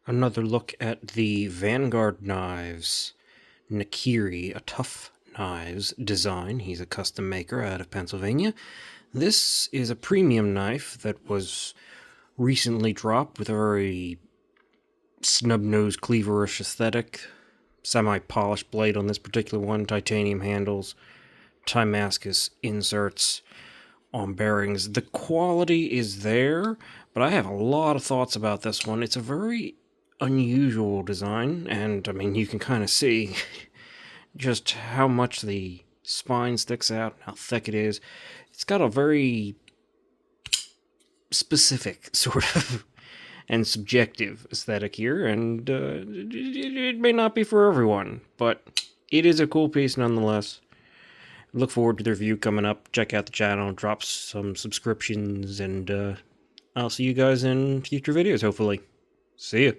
Another look at the Vanguard knives. Nakiri, a tough knives design. He's a custom maker out of Pennsylvania. This is a premium knife that was recently dropped with a very snub-nosed cleaverish aesthetic. Semi-polished blade on this particular one, titanium handles, Timascus inserts on bearings. The quality is there, but I have a lot of thoughts about this one. It's a very unusual design, and I mean, you can kind of see just how much the spine sticks out, how thick it is. It's got a very specific sort of and subjective aesthetic here, and it may not be for everyone, but it is a cool piece nonetheless. Look forward to the review coming up. Check out the channel, drop some subscriptions, and I'll see you guys in future videos, hopefully. See ya.